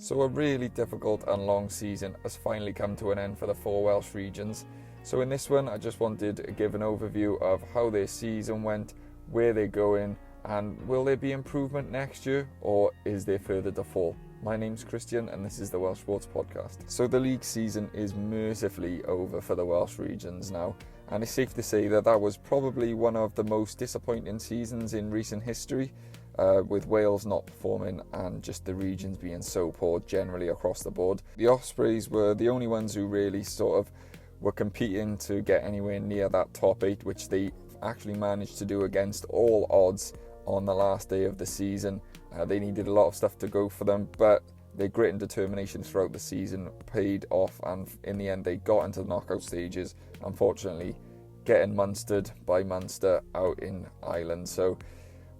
So a really difficult and long season has finally come to an end for the 4 Welsh regions. So in this one, I just wanted to give an overview of how their season went, where they're going, and will there be improvement next year, or is there further to fall? My name's Christian and this is the Welsh Sports Podcast. So the league season is mercifully over for the Welsh regions now, and it's safe to say that that was probably one of the most disappointing seasons in recent history, with Wales not performing and just the regions being so poor generally across the board. The Ospreys were the only ones who really sort of were competing to get anywhere near that top 8, which they actually managed to do against all odds on the last day of the season. They needed a lot of stuff to go for them, but their grit and determination throughout the season paid off, and in the end they got into the knockout stages, unfortunately getting Munstered by Munster out in Ireland. So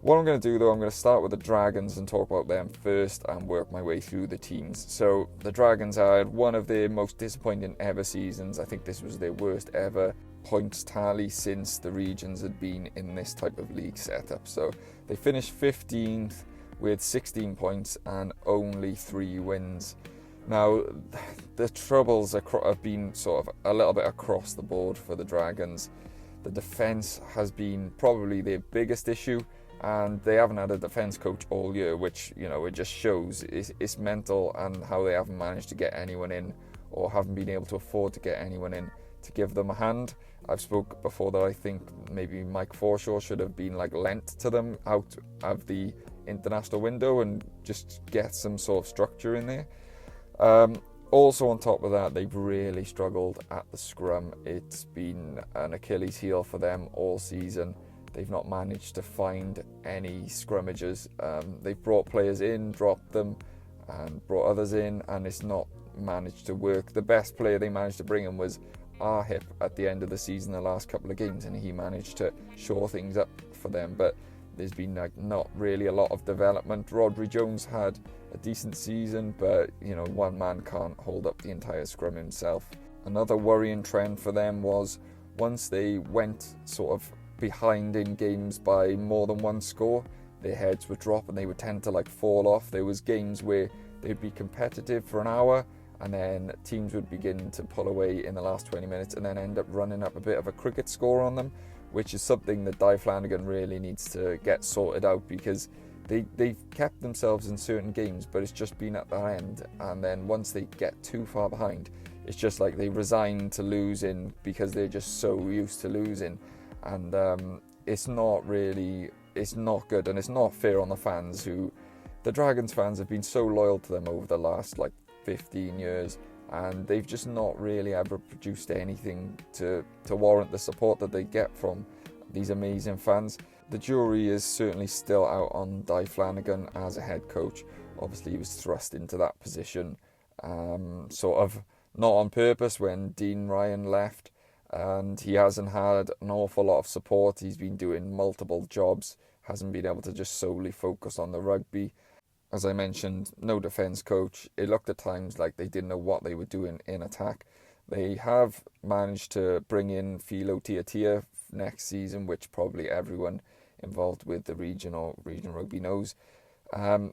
what I'm going to do though, I'm going to start with the Dragons and talk about them first and work my way through the teams. So the Dragons had one of their most disappointing ever seasons. I think this was their worst ever points tally since the regions had been in this type of league setup. So they finished 15th with 16 points and only 3 wins. Now, the troubles have been sort of a little bit across the board for the Dragons. The defence has been probably their biggest issue, and they haven't had a defence coach all year, which, you know, it just shows it's mental, and how they haven't managed to get anyone in, or haven't been able to afford to get anyone in to give them a hand. I've spoke before that I think maybe Mike Forshaw should have been lent to them out of the international window and just get some sort of structure in there. Also on top of that, they've really struggled at the scrum. It's been an Achilles heel for them all season. They've not managed to find any scrummages. They've brought players in, dropped them, and brought others in, and it's not managed to work. The best player they managed to bring in was Hip at the end of the season, the last couple of games, and he managed to shore things up for them, but there's been not really a lot of development. Rodri Jones had a decent season, but one man can't hold up the entire scrum himself. Another worrying trend for them was once they went sort of behind in games by more than one score, their heads would drop and they would tend to fall off. There was games where they'd be competitive for an hour, and then teams would begin to pull away in the last 20 minutes and then end up running up a bit of a cricket score on them, which is something that Di Flanagan really needs to get sorted out, because they've kept themselves in certain games, but it's just been at their end, and then once they get too far behind, it's just like they resign to losing because they're just so used to losing, and it's not good, and it's not fair on the fans. The Dragons fans have been so loyal to them over the last 15 years, and they've just not really ever produced anything to warrant the support that they get from these amazing fans. The jury is certainly still out on Di Flanagan as a head coach. Obviously he was thrust into that position sort of not on purpose when Dean Ryan left, and he hasn't had an awful lot of support. He's been doing multiple jobs, hasn't been able to just solely focus on the rugby. As I mentioned, no defence coach. It looked at times like they didn't know what they were doing in attack. They have managed to bring in Philo Tiatia next season, which probably everyone involved with the region rugby knows,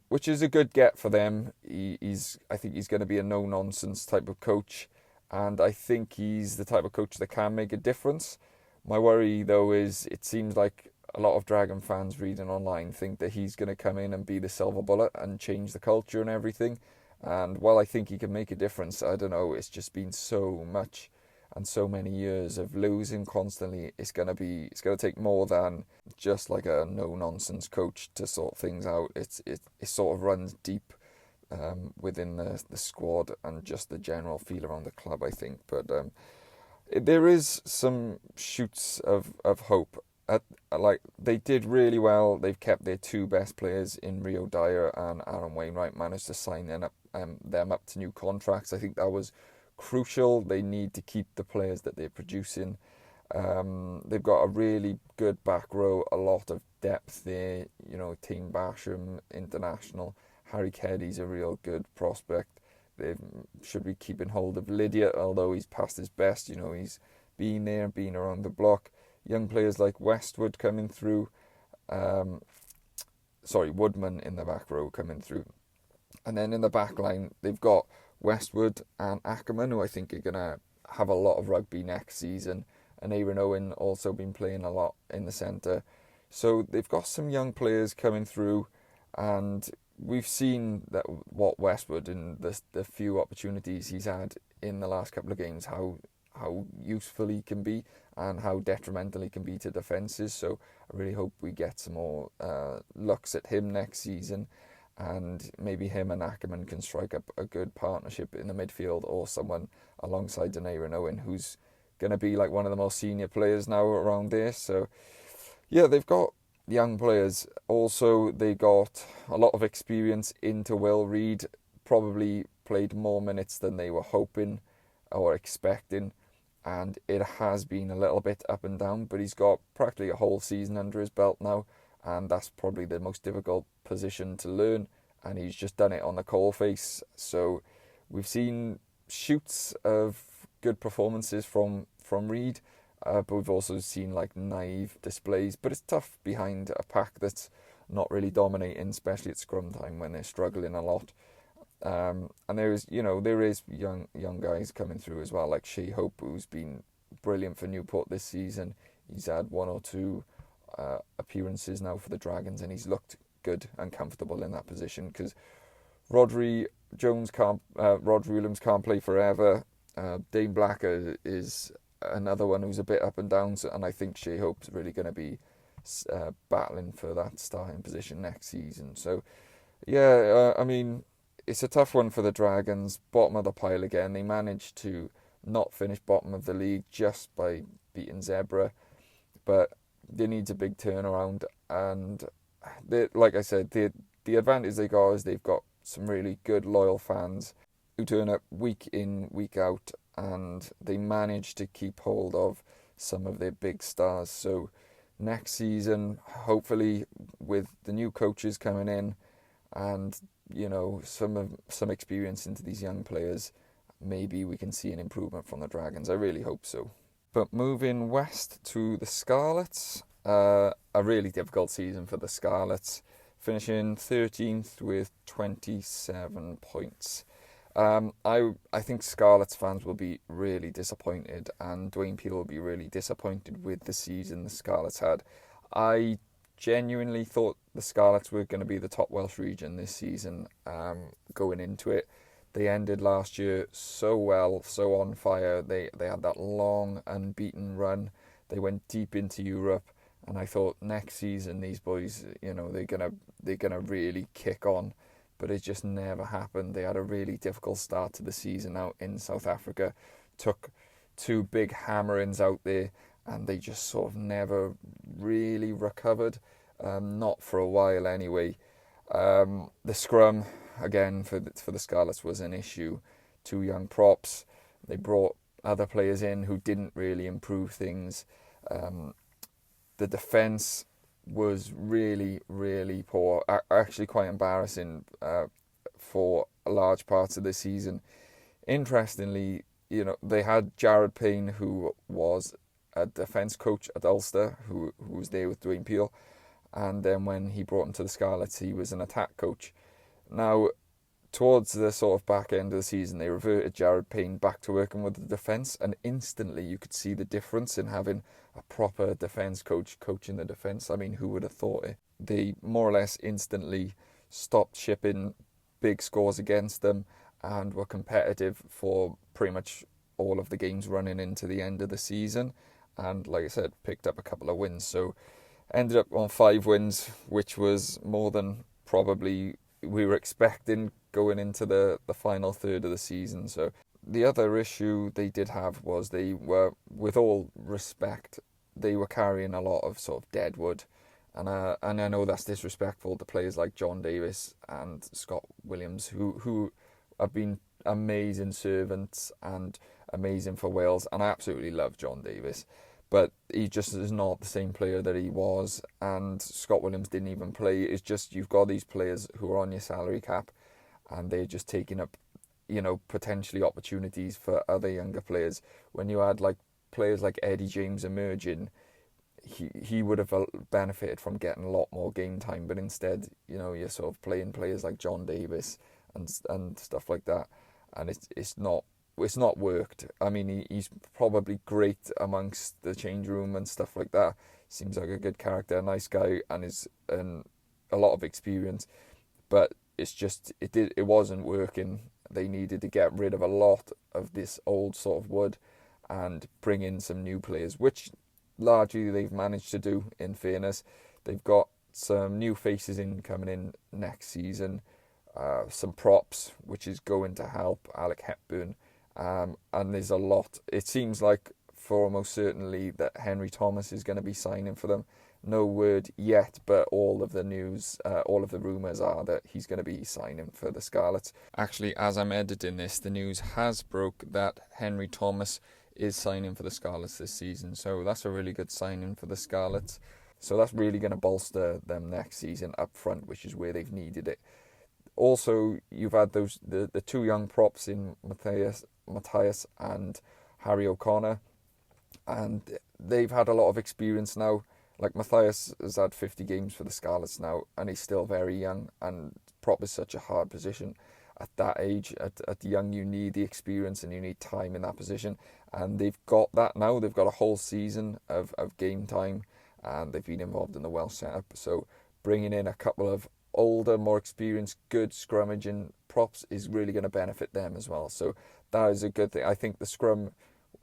which is a good get for them. I think he's going to be a no-nonsense type of coach, and I think he's the type of coach that can make a difference. My worry, though, is it seems like a lot of Dragon fans reading online think that he's going to come in and be the silver bullet and change the culture and everything. And while I think he can make a difference, I don't know, it's just been so much and so many years of losing constantly. It's going to take more than just a no-nonsense coach to sort things out. It sort of runs deep within the squad and just the general feel around the club, I think. But there is some shoots of hope. They did really well. They've kept their 2 best players in Rio Dyer and Aaron Wainwright, managed to sign them up to new contracts. I think that was crucial. They need to keep the players that they're producing. They've got a really good back row, a lot of depth there. Team Basham, international. Harry Keddy's a real good prospect. They should be keeping hold of Lydia, although he's past his best. He's been there and been around the block. Young players like Westwood coming through, Woodman in the back row coming through. And then in the back line, they've got Westwood and Ackerman, who I think are going to have a lot of rugby next season. And Aaron Owen also been playing a lot in the centre. So they've got some young players coming through, and we've seen that what Westwood and the few opportunities he's had in the last couple of games, how useful he can be and how detrimental he can be to defences. So I really hope we get some more looks at him next season, and maybe him and Ackerman can strike up a good partnership in the midfield, or someone alongside an Aaron Owen who's going to be like one of the most senior players now around there. So yeah, they've got young players. Also, they got a lot of experience into Will Reid, probably played more minutes than they were hoping or expecting, and it has been a little bit up and down, but he's got practically a whole season under his belt now, and that's probably the most difficult position to learn, and he's just done it on the coalface. So we've seen shoots of good performances from Reid, but we've also seen like naive displays. But it's tough behind a pack that's not really dominating, especially at scrum time when they're struggling a lot. And there is young guys coming through as well, like Shea Hope, who's been brilliant for Newport this season. He's had one or two appearances now for the Dragons, and he's looked good and comfortable in that position, because Rhodri Williams can't play forever. Dane Blacker is another one who's a bit up and down, and I think Shea Hope's really going to be battling for that starting position next season. So yeah, I mean, it's a tough one for the Dragons. Bottom of the pile again. They managed to not finish bottom of the league just by beating Zebra, but they need a big turnaround. And like I said, the advantage they got is they've got some really good loyal fans who turn up week in, week out, and they manage to keep hold of some of their big stars. So next season, hopefully with the new coaches coming in and some experience into these young players, maybe we can see an improvement from the Dragons. I really hope so. But moving west to the Scarlets, a really difficult season for the Scarlets, finishing 13th with 27 points. I think Scarlets fans will be really disappointed, and Dwayne Peel will be really disappointed with the season the Scarlets had. I genuinely thought the Scarlets were going to be the top Welsh region this season going into it. They ended last year so well, so on fire. They had that long unbeaten run. They went deep into Europe, and I thought next season these boys, they're gonna really kick on. But it just never happened. They had a really difficult start to the season out in South Africa. Took two big hammerings out there, and they just sort of never really recovered. Not for a while anyway. The scrum, again, for the Scarlets was an issue. Two young props. They brought other players in who didn't really improve things. The defence was really, really poor. Actually quite embarrassing for large parts of the season. Interestingly, they had Jared Payne, who was a defence coach at Ulster, who was there with Dwayne Peel, and then when he brought him to the Scarlets, he was an attack coach. Now, towards the sort of back end of the season, they reverted Jared Payne back to working with the defence, and instantly you could see the difference in having a proper defence coach coaching the defence. I mean, who would have thought it? They more or less instantly stopped shipping big scores against them and were competitive for pretty much all of the games running into the end of the season, and like I said, picked up a couple of wins. So ended up on 5 wins, which was more than probably we were expecting going into the final third of the season. So the other issue they did have was they were, with all respect, they were carrying a lot of sort of dead wood. And I know that's disrespectful to players like John Davis and Scott Williams, who have been amazing servants and amazing for Wales. And I absolutely love John Davis. But he just is not the same player that he was, and Scott Williams didn't even play. It's just you've got these players who are on your salary cap, and they're just taking up, potentially opportunities for other younger players. When you had like players like Eddie James emerging, he would have benefited from getting a lot more game time. But instead, you're sort of playing players like John Davis and stuff like that, and it's not worked. I mean, he's probably great amongst the change room and stuff like that. Seems like a good character, a nice guy, and a lot of experience, but it wasn't working. They needed to get rid of a lot of this old sort of wood and bring in some new players, which largely they've managed to do, in fairness. They've got some new faces coming in next season, some props, which is going to help Alec Hepburn, and there's a lot. It seems like for almost certainly that Henry Thomas is going to be signing for them. No word yet, but all of the news, all of the rumours are that he's going to be signing for the Scarlets. Actually, as I'm editing this, the news has broke that Henry Thomas is signing for the Scarlets this season. So that's a really good signing for the Scarlets. So that's really going to bolster them next season up front, which is where they've needed it. Also, you've had the two young props in Matthias and Harry O'Connor, and they've had a lot of experience now. Like Matthias has had 50 games for the Scarlets now, and he's still very young, and prop is such a hard position. At that age, at young, you need the experience and you need time in that position. And they've got that now. They've got a whole season of game time, and they've been involved in the Welsh setup. So bringing in a couple of older, more experienced, good scrummaging props is really going to benefit them as well. So that is a good thing. I think the scrum,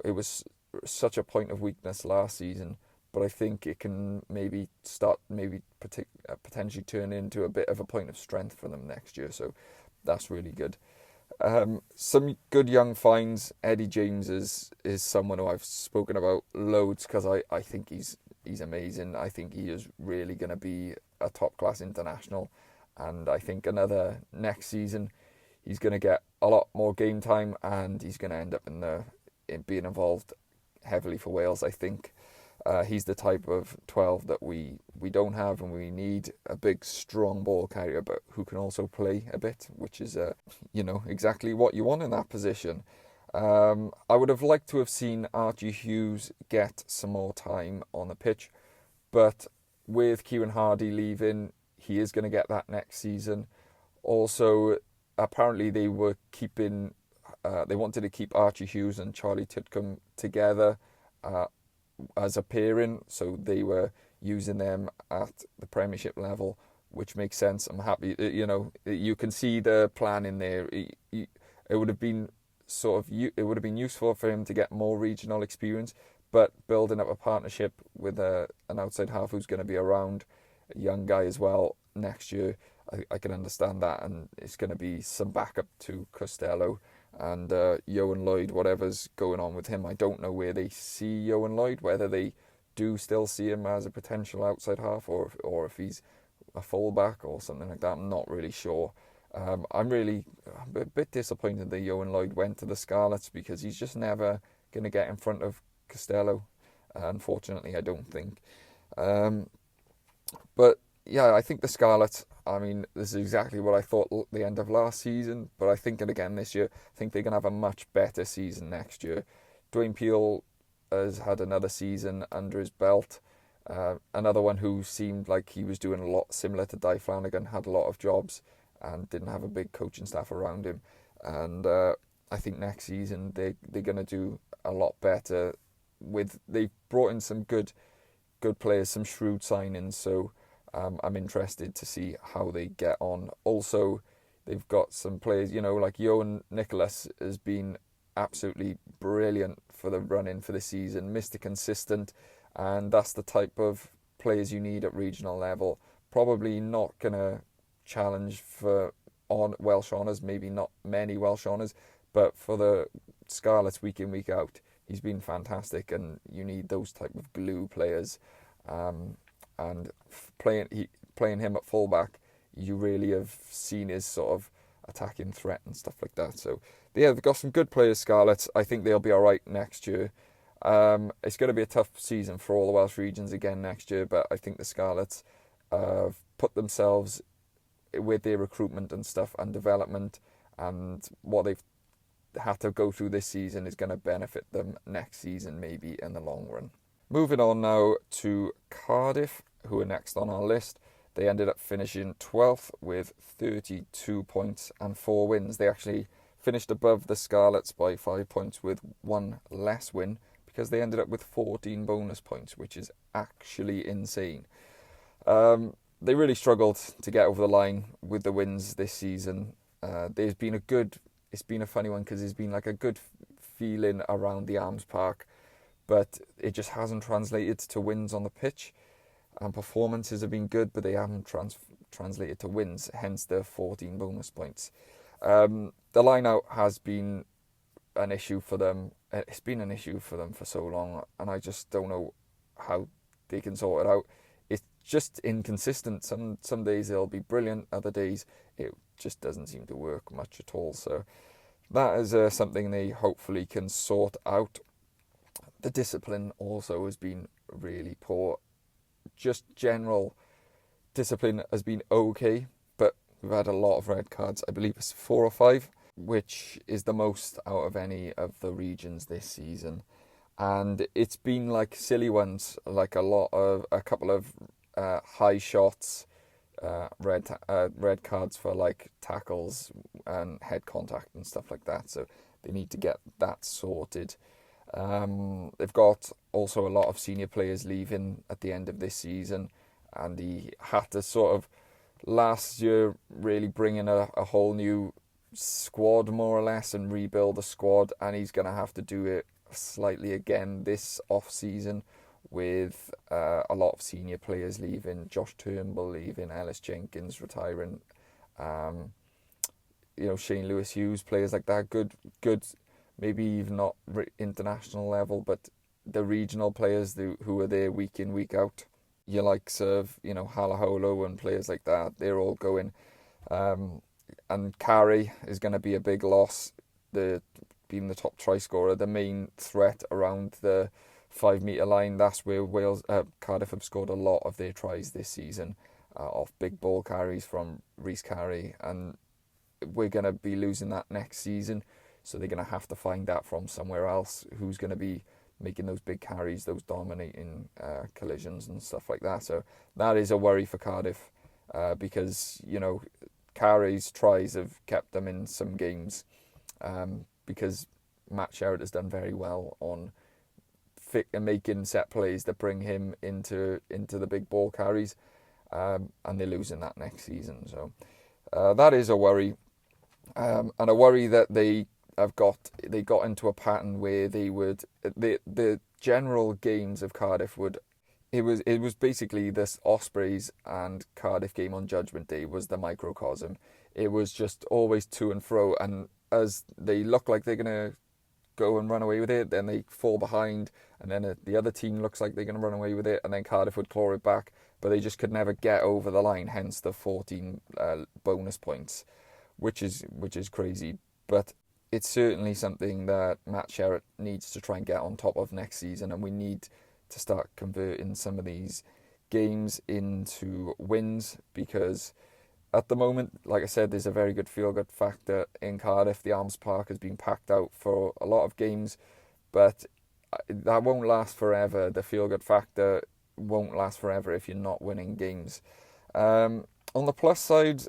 it was such a point of weakness last season, but I think it can potentially turn into a bit of a point of strength for them next year. So that's really good. Some good young finds. Eddie James is someone who I've spoken about loads because I think he's amazing. I think he is really going to be a top class international, and I think another next season he's going to get a lot more game time, and he's going to end up in being involved heavily for Wales. I think he's the type of 12 that we don't have, and we need a big, strong ball carrier, but who can also play a bit, which is exactly what you want in that position. I would have liked to have seen Archie Hughes get some more time on the pitch, but with Kieran Hardy leaving, he is going to get that next season. Also, apparently they wanted to keep Archie Hughes and Charlie Titcombe together as a pairing, so they were using them at the Premiership level, which makes sense. I'm happy, you can see the plan in there. It would have been useful for him to get more regional experience, but building up a partnership with an outside half who's going to be around, a young guy as well next year, I can understand that, and it's going to be some backup to Costello and Ioan Lloyd, whatever's going on with him. I don't know where they see Ioan Lloyd, whether they do still see him as a potential outside half or if he's a fullback or something like that. I'm not really sure. I'm a bit disappointed that Ioan Lloyd went to the Scarlets because he's just never going to get in front of Costello. Unfortunately, I don't think. But yeah, I think the Scarlets, I mean, this is exactly what I thought at the end of last season, but I think it again this year. I think they're going to have a much better season next year. Dwayne Peel has had another season under his belt. Another one who seemed like he was doing a lot similar to Di Flanagan, had a lot of jobs and didn't have a big coaching staff around him. And I think next season they're going to do a lot better. They've brought in some good players, some shrewd signings, so I'm interested to see how they get on. Also, they've got some players, like Johan Nicholas has been absolutely brilliant for the run-in for the season, Mr. Consistent, and that's the type of players you need at regional level. Probably not going to challenge on Welsh honours, maybe not many Welsh honours, but for the Scarlets week in, week out, he's been fantastic, and you need those type of glue players. And playing him at fullback, you really have seen his sort of attacking threat and stuff like that. So yeah, they've got some good players, Scarlets. I think they'll be all right next year. It's going to be a tough season for all the Welsh regions again next year, but I think the Scarlets have put themselves with their recruitment and stuff and development, and what they've had to go through this season is going to benefit them next season, maybe in the long run. Moving on now to Cardiff, who are next on our list. They ended up finishing 12th with 32 points and 4 wins. They actually finished above the Scarlets by 5 points with one less win, because they ended up with 14 bonus points, which is actually insane. They really struggled to get over the line with the wins this season. It's been a funny one, because there's been like a good feeling around the Arms Park, but it just hasn't translated to wins on the pitch. And performances have been good, but they haven't translated to wins, hence the 14 bonus points. The line out has been an issue for them. It's been an issue for them for so long, and I just don't know how they can sort it out. It's just inconsistent. Some days they'll be brilliant, other days it just doesn't seem to work much at all. So that is something they hopefully can sort out. The discipline also has been really poor. Just general discipline has been okay, but we've had a lot of red cards. I believe it's 4 or 5, which is the most out of any of the regions this season. And it's been like silly ones, like a couple of high shots, red cards for like tackles and head contact and stuff like that. So they need to get that sorted. They've got also a lot of senior players leaving at the end of this season, and he had to sort of last year really bring in a whole new squad more or less and rebuild the squad, and he's going to have to do it slightly again this off season with a lot of senior players leaving, Josh Turnbull leaving, Ellis Jenkins retiring, Shane Lewis-Hughes, players like that, good, maybe even not international level, but the regional players who are there week in, week out. Your likes of, Halaholo and players like that, they're all going. And Carey is going to be a big loss, being the top try scorer, the main threat around the 5 metre line. That's where Cardiff have scored a lot of their tries this season, off big ball carries from Rhys Carey, and we're going to be losing that next season. So they're going to have to find that from somewhere else, who's going to be making those big carries, those dominating collisions and stuff like that. So that is a worry for Cardiff, because, Carey's tries have kept them in some games, because Matt Sherratt has done very well on making set plays that bring him into the big ball carries, and they're losing that next season. So that is a worry, and a worry that they got into a pattern where the general games of Cardiff it was basically this Ospreys and Cardiff game on Judgment Day was the microcosm. It was just always to and fro, and as they look like they're going to go and run away with it, then they fall behind, and then the other team looks like they're going to run away with it, and then Cardiff would claw it back, but they just could never get over the line, hence the 14 bonus points, which is crazy. But it's certainly something that Matt Sherratt needs to try and get on top of next season, and we need to start converting some of these games into wins, because at the moment, like I said, there's a very good feel-good factor in Cardiff. The Arms Park has been packed out for a lot of games, but that won't last forever. The feel-good factor won't last forever if you're not winning games. On the plus side,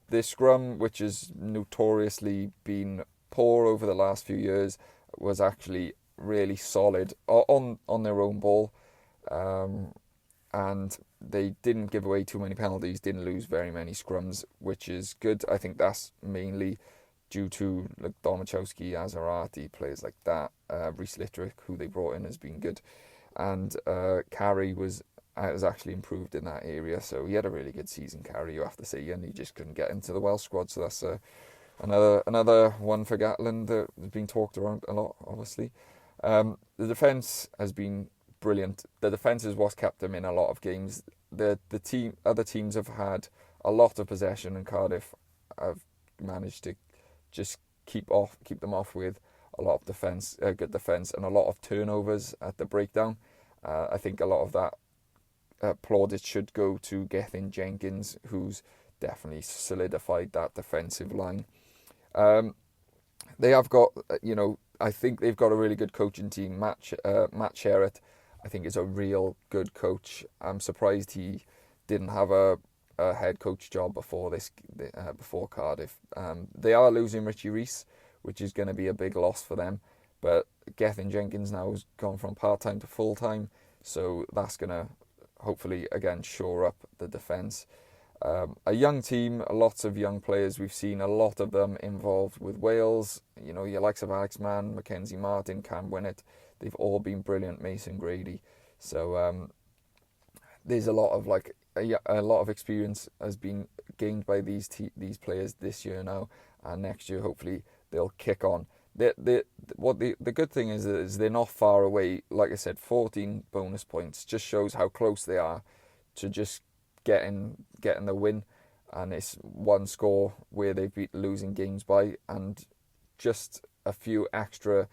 the scrum, which has notoriously been poor over the last few years, was actually really solid on their own ball, and they didn't give away too many penalties, didn't lose very many scrums, which is good. I think that's mainly due to like Domachowski, Azarati, players like that. Rhys Littrick, who they brought in, has been good, and Carey has actually improved in that area. So he had a really good season, Carey, you have to say, and he just couldn't get into the Welsh squad. So that's another one for Gatland that has been talked around a lot, obviously. The defence has been brilliant. The defence is what's kept them in a lot of games. Other teams have had a lot of possession, and Cardiff have managed to just keep them off with a lot of good defence, and a lot of turnovers at the breakdown. I think a lot of that plaudits should go to Gethin Jenkins, who's definitely solidified that defensive line. They have got, I think they've got a really good coaching team. Matt Sherratt, I think, is a real good coach. I'm surprised he didn't have a a head coach job before Cardiff. They are losing Richie Reese, which is going to be a big loss for them. But Gethin Jenkins now has gone from part-time to full-time, so that's going to hopefully, again, shore up the defence. A young team, lots of young players. We've seen a lot of them involved with Wales. You know, your likes of Alex Mann, Mackenzie Martin, Cam Winnett. They've all been brilliant. Mason Grady. So there's a lot of experience has been gained by these players this year now, and next year hopefully they'll kick on. The good thing is they're not far away. Like I said, 14 bonus points just shows how close they are to just getting the win, and it's one score where they've beat losing games by, and just a few extra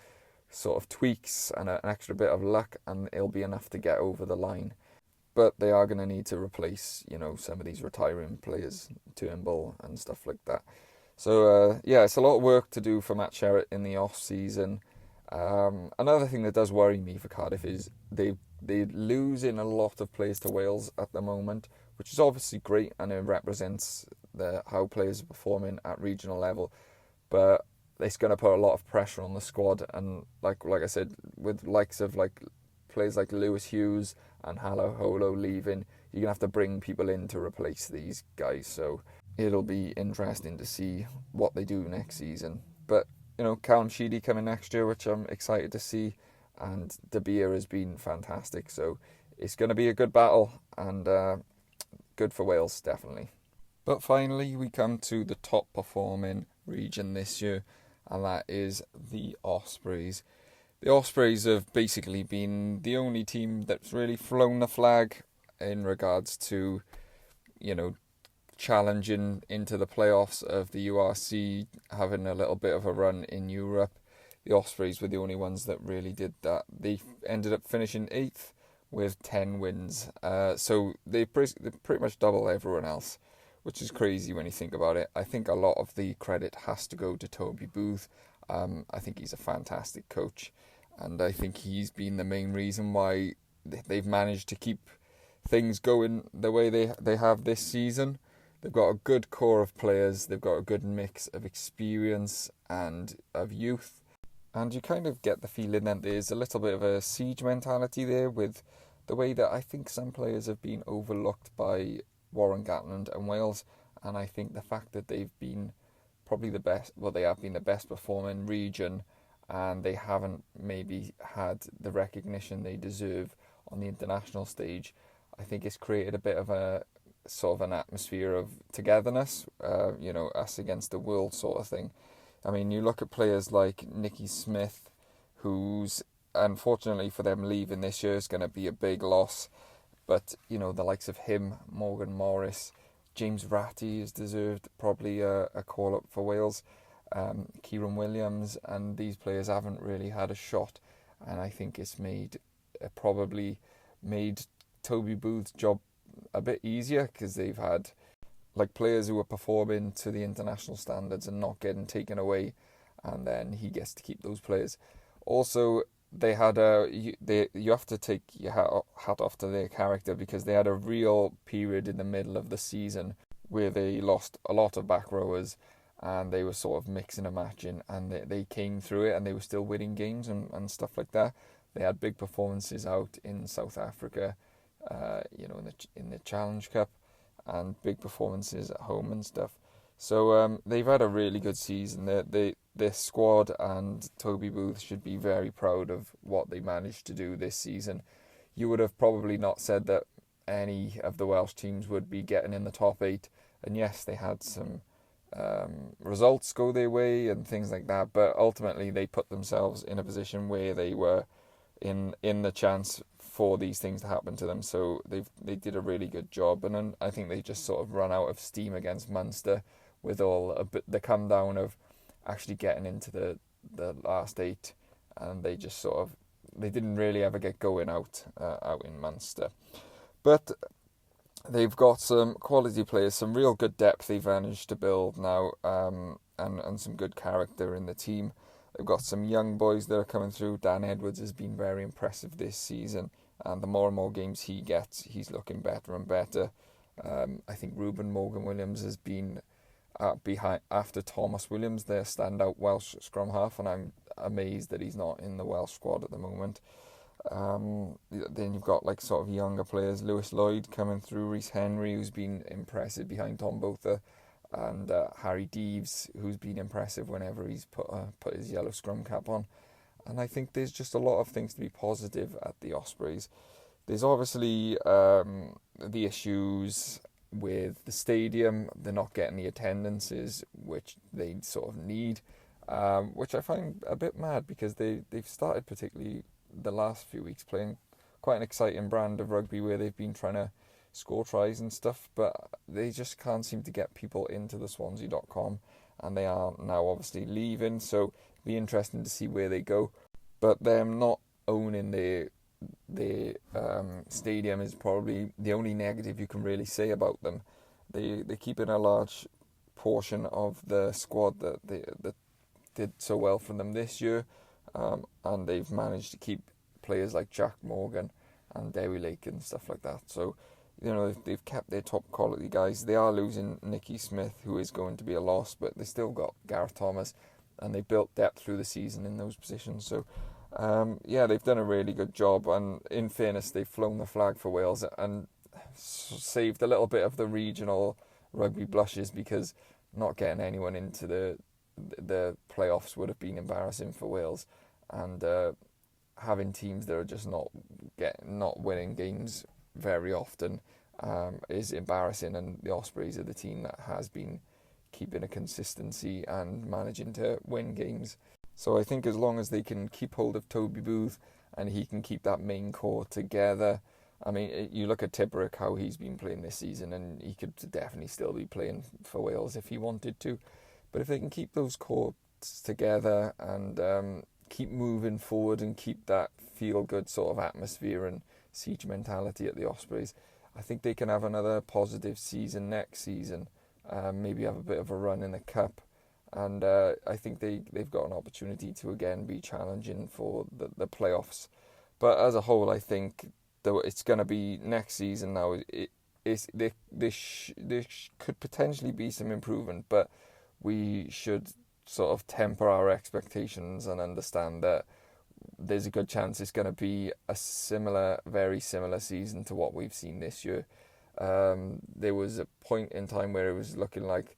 sort of tweaks and an extra bit of luck, and it'll be enough to get over the line. But they are going to need to replace, some of these retiring players, Turnbull and stuff like that. So it's a lot of work to do for Matt Sherratt in the off season. Another thing that does worry me for Cardiff is they're losing a lot of players to Wales at the moment, which is obviously great, and it represents how players are performing at regional level. But it's going to put a lot of pressure on the squad, and like I said, with likes of players like Lewis Hughes and Halo Holo leaving, you're going to have to bring people in to replace these guys. So it'll be interesting to see what they do next season. But Callum Sheedy coming next year, which I'm excited to see, and De Beer has been fantastic. So it's going to be a good battle, and good for Wales, definitely. But finally, we come to the top performing region this year, and that is the Ospreys. The Ospreys have basically been the only team that's really flown the flag in regards to, challenging into the playoffs of the URC, having a little bit of a run in Europe. The Ospreys were the only ones that really did that. They ended up finishing 8th with 10 wins. So they pretty much double everyone else, which is crazy when you think about it. I think a lot of the credit has to go to Toby Booth. I think he's a fantastic coach, and I think he's been the main reason why they've managed to keep things going the way they have this season. They've got a good core of players. They've got a good mix of experience and of youth. And you kind of get the feeling that there's a little bit of a siege mentality there, with the way that I think some players have been overlooked by Warren Gatland and Wales. And I think the fact that they've been probably the best, they have been the best performing region, and they haven't maybe had the recognition they deserve on the international stage, I think it's created a bit of a sort of an atmosphere of togetherness, us against the world sort of thing. I mean, you look at players like Nicky Smith, who's, unfortunately for them, leaving this year is going to be a big loss. But, the likes of him, Morgan Morris, James Ratty has deserved probably a call-up for Wales. Kieran Williams, and these players haven't really had a shot. And I think it's probably made Toby Booth's job a bit easier, because they've had players who are performing to the international standards and not getting taken away, and then he gets to keep those players. Also, they had you have to take your hat off to their character, because they had a real period in the middle of the season where they lost a lot of back rowers, and they were sort of mixing and matching, and they came through it, and they were still winning games and stuff like that. They had big performances out in South Africa, in the Challenge Cup, and big performances at home and stuff. So they've had a really good season. This squad and Toby Booth should be very proud of what they managed to do this season. You would have probably not said that any of the Welsh teams would be getting in the top 8. And yes, they had some results go their way and things like that, but ultimately they put themselves in a position where they were in the chance for these things to happen to them. So they did a really good job, and then I think they just sort of run out of steam against Munster with the come down of actually getting into the last 8, and they just they didn't really ever get going out in Munster. But they've got some quality players, some real good depth they've managed to build now, and some good character in the team. They've got some young boys that are coming through. Dan Edwards has been very impressive this season, and the more and more games he gets, he's looking better and better. I think Ruben Morgan-Williams has been behind after Thomas Williams, their standout Welsh scrum half, and I'm amazed that he's not in the Welsh squad at the moment. Then you've got like sort of younger players, Lewis Lloyd coming through, Rhys Henry, who's been impressive behind Tom Botha, and Harry Deeves, who's been impressive whenever he's put his yellow scrum cap on. And I think there's just a lot of things to be positive at the Ospreys. There's obviously the issues with the stadium. They're not getting the attendances which they sort of need, which I find a bit mad, because they've started, particularly the last few weeks, playing quite an exciting brand of rugby where they've been trying to score tries and stuff, but they just can't seem to get people into the Swansea.com, and they are now obviously leaving, so it'll be interesting to see where they go. But them not owning the stadium is probably the only negative you can really say about them. They keep in a large portion of the squad that did so well for them this year, and they've managed to keep players like Jack Morgan and Dewi Lake and stuff like that. So, you know, they've kept their top quality guys. They are losing Nicky Smith, who is going to be a loss, but they still got Gareth Thomas, and they built depth through the season in those positions. So, they've done a really good job, and in fairness, they've flown the flag for Wales and saved a little bit of the regional rugby blushes, because not getting anyone into the playoffs would have been embarrassing for Wales, and having teams that are just not winning games very often is embarrassing, and the Ospreys are the team that has been keeping a consistency and managing to win games. So I think as long as they can keep hold of Toby Booth and he can keep that main core together, I mean, you look at Tipperick, how he's been playing this season, and he could definitely still be playing for Wales if he wanted to. But if they can keep those cores together and keep moving forward and keep that feel-good sort of atmosphere and siege mentality at the Ospreys, I think they can have another positive season next season. Maybe have a bit of a run in the Cup. And I think they've got an opportunity to again be challenging for the playoffs. But as a whole, I think though it's going to be next season now, there could potentially be some improvement, but we should sort of temper our expectations and understand that there's a good chance it's going to be a very similar season to what we've seen this year. There was a point in time where it was looking like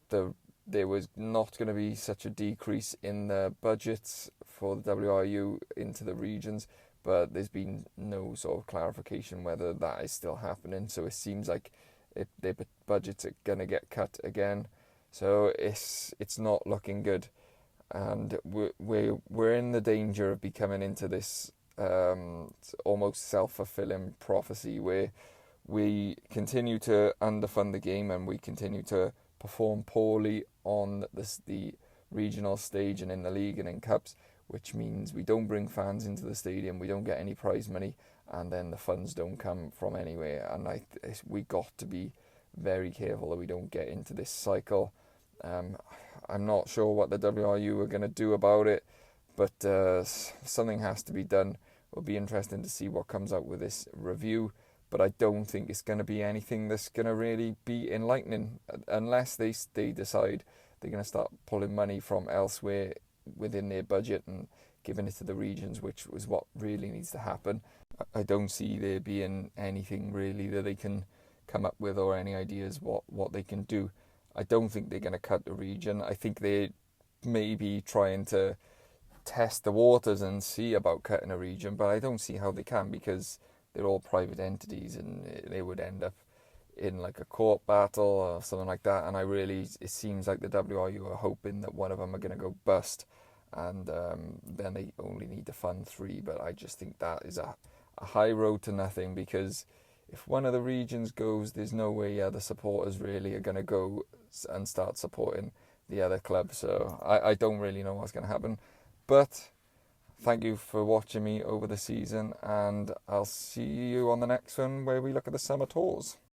there was not going to be such a decrease in the budgets for the WRU into the regions, but there's been no sort of clarification whether that is still happening. So it seems like their budgets are going to get cut again. So it's not looking good, and we're in the danger of becoming into this almost self-fulfilling prophecy where we continue to underfund the game and we continue to perform poorly on the regional stage and in the league and in cups, which means we don't bring fans into the stadium, we don't get any prize money, and then the funds don't come from anywhere. And we got to be very careful that we don't get into this cycle. I'm not sure what the WRU are going to do about it, but something has to be done. It'll be interesting to see what comes out with this review, but I don't think it's going to be anything that's going to really be enlightening unless they decide they're going to start pulling money from elsewhere within their budget and giving it to the regions, which was what really needs to happen. I don't see there being anything really that they can come up with or any ideas what they can do. I don't think they're going to cut the region. I think they may be trying to test the waters and see about cutting a region, but I don't see how they can, because they're all private entities and they would end up in like a court battle or something like that. And it seems like the WRU are hoping that one of them are going to go bust, and then they only need to fund 3. But I just think that is a high road to nothing, because if one of the regions goes, there's no way other supporters really are going to go and start supporting the other club. So I don't really know what's going to happen. But thank you for watching me over the season, and I'll see you on the next one where we look at the summer tours.